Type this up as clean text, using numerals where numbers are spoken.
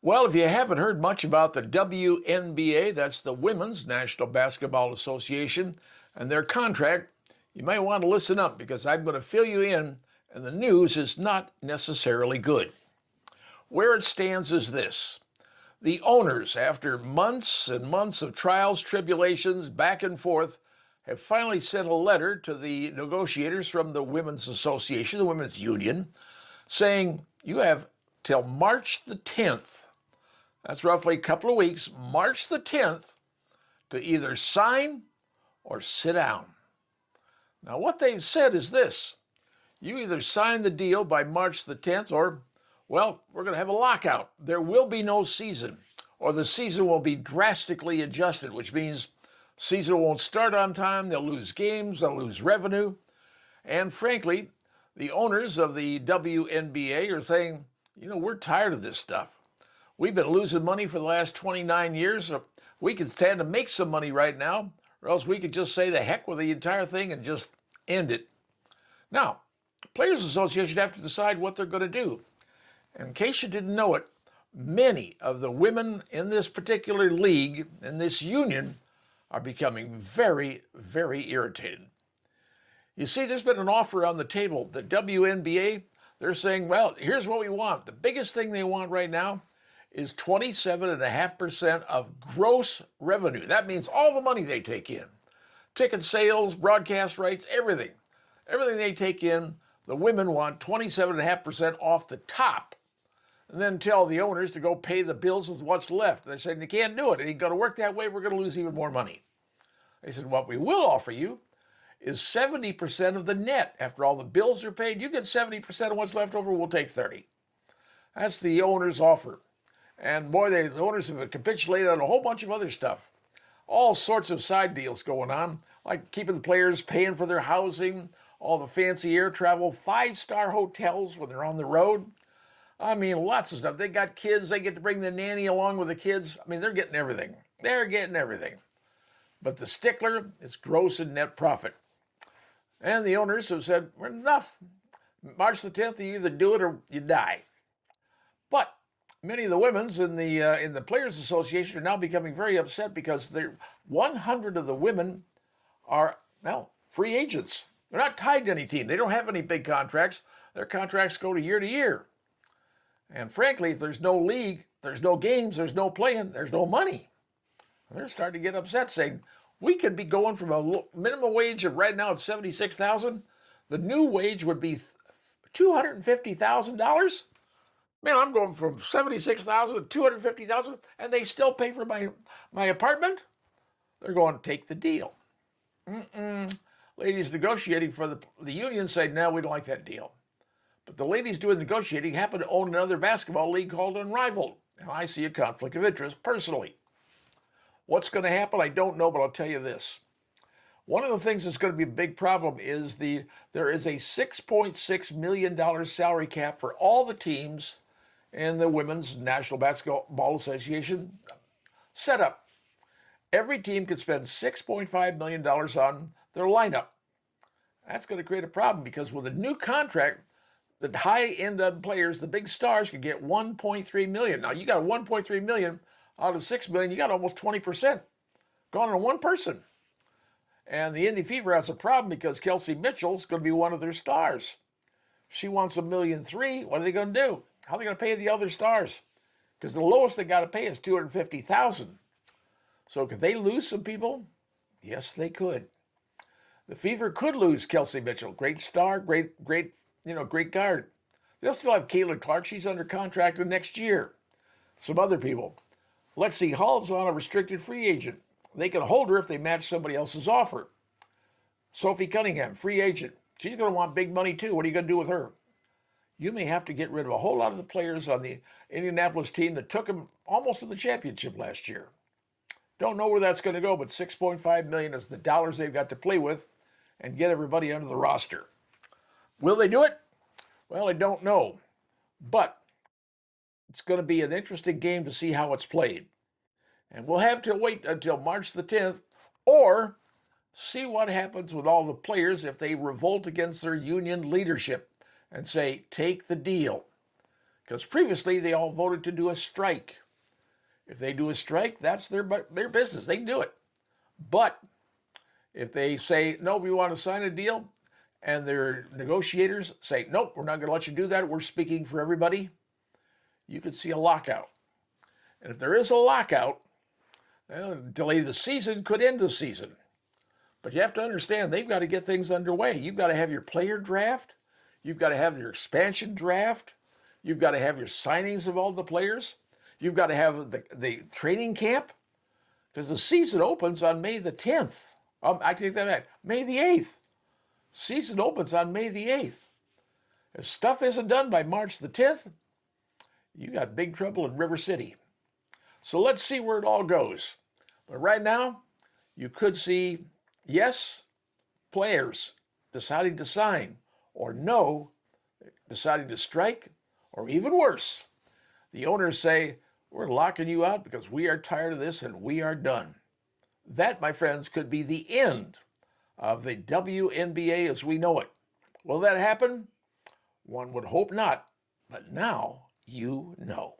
Well, if you haven't heard much about the WNBA, that's the Women's National Basketball Association, and their contract, you may want to listen up because I'm going to fill you in, and the news is not necessarily good. Where it stands is this. The owners, after months and months of trials, tribulations, back and forth, have finally sent a letter to the negotiators from the Women's Association, the Women's Union, saying you have till March the 10th. That's roughly a couple of weeks, March the 10th, to either sign or sit down. Now, what they've said is this. You either sign the deal by March the 10th or, well, we're going to have a lockout. There will be no season, or the season will be drastically adjusted, which means season won't start on time, they'll lose games, they'll lose revenue. And frankly, the owners of the WNBA are saying, we're tired of this stuff. We've been losing money for the last 29 years. We could stand to make some money right now, or else we could just say the heck with the entire thing and just end it. Now, Players Association have to decide what they're going to do. And in case you didn't know it, many of the women in this particular league, in this union, are becoming very, very irritated. You see, there's been an offer on the table. The WNBA, they're saying, well, here's what we want. The biggest thing they want right now is 27.5% of gross revenue. That means all the money they take in. Ticket sales, broadcast rights, everything. Everything they take in, the women want 27.5% off the top. And then tell the owners to go pay the bills with what's left. They said, you can't do it. It ain't going to work that way. We're going to lose even more money. They said, what we will offer you is 70% of the net. After all the bills are paid, you get 70% of what's left over. We'll take 30%. That's the owner's offer. And boy, the owners have capitulated on a whole bunch of other stuff. All sorts of side deals going on, like keeping the players paying for their housing, all the fancy air travel, 5-star hotels when they're on the road. I mean, lots of stuff. They got kids. They get to bring the nanny along with the kids. I mean, they're getting everything. They're getting everything. But the stickler is gross and net profit. And the owners have said, we're enough. March the 10th, you either do it or you die. But many of the women's in the Players Association are now becoming very upset because 100 of the women are, free agents. They're not tied to any team. They don't have any big contracts. Their contracts go to year. And frankly, if there's no league, there's no games, there's no playing, there's no money. They're starting to get upset, saying, we could be going from a minimum wage of right now at $76,000. The new wage would be $250,000. Man, I'm going from $76,000 to $250,000, and they still pay for my apartment? They're going to take the deal. Ladies negotiating for the union say, no, we don't like that deal. But the ladies doing negotiating happen to own another basketball league called Unrivaled, and I see a conflict of interest personally. What's going to happen, I don't know, but I'll tell you this. One of the things that's going to be a big problem is there is a $6.6 million salary cap for all the teams in the Women's National Basketball Association setup. Every team could spend $6.5 million on their lineup. That's going to create a problem because with a new contract, the high-end players, the big stars, can get $1.3 million. Now, you got $1.3 million out of $6 million, you got almost 20% gone on one person. And the Indy Fever has a problem because Kelsey Mitchell's going to be one of their stars. She wants $1.3 million. What are they going to do? How are they going to pay the other stars? Because the lowest they got to pay is $250,000. So could they lose some people? Yes, they could. The Fever could lose Kelsey Mitchell. Great star, great guard. They'll still have Caitlin Clark. She's under contract next year. Some other people. Lexi Hall's on a restricted free agent. They can hold her if they match somebody else's offer. Sophie Cunningham, free agent. She's going to want big money too. What are you going to do with her? You may have to get rid of a whole lot of the players on the Indianapolis team that took them almost to the championship last year. Don't know where that's going to go, but $6.5 million is the dollars they've got to play with and get everybody under the roster. Will they do it? Well, I don't know. But it's going to be an interesting game to see how it's played. And we'll have to wait until March the 10th or see what happens with all the players if they revolt against their union leadership and say, take the deal. Because previously they all voted to do a strike. If they do a strike, that's their business. They can do it. But if they say, no, we want to sign a deal, and their negotiators say, nope, we're not going to let you do that, we're speaking for everybody, you could see a lockout. And if there is a lockout, delay the season could end the season. But you have to understand, they've got to get things underway. You've got to have your player draft. You've got to have your expansion draft. You've got to have your signings of all the players. You've got to have the training camp, because the season opens on May the 10th. I take that back. May the 8th. Season opens on May the 8th. If stuff isn't done by March the 10th, you got big trouble in River City. So let's see where it all goes. But right now, you could see, yes, players deciding to sign, or no, deciding to strike, or even worse, the owners say, we're locking you out because we are tired of this and we are done. That, my friends, could be the end of the WNBA as we know it. Will that happen? One would hope not, but now you know.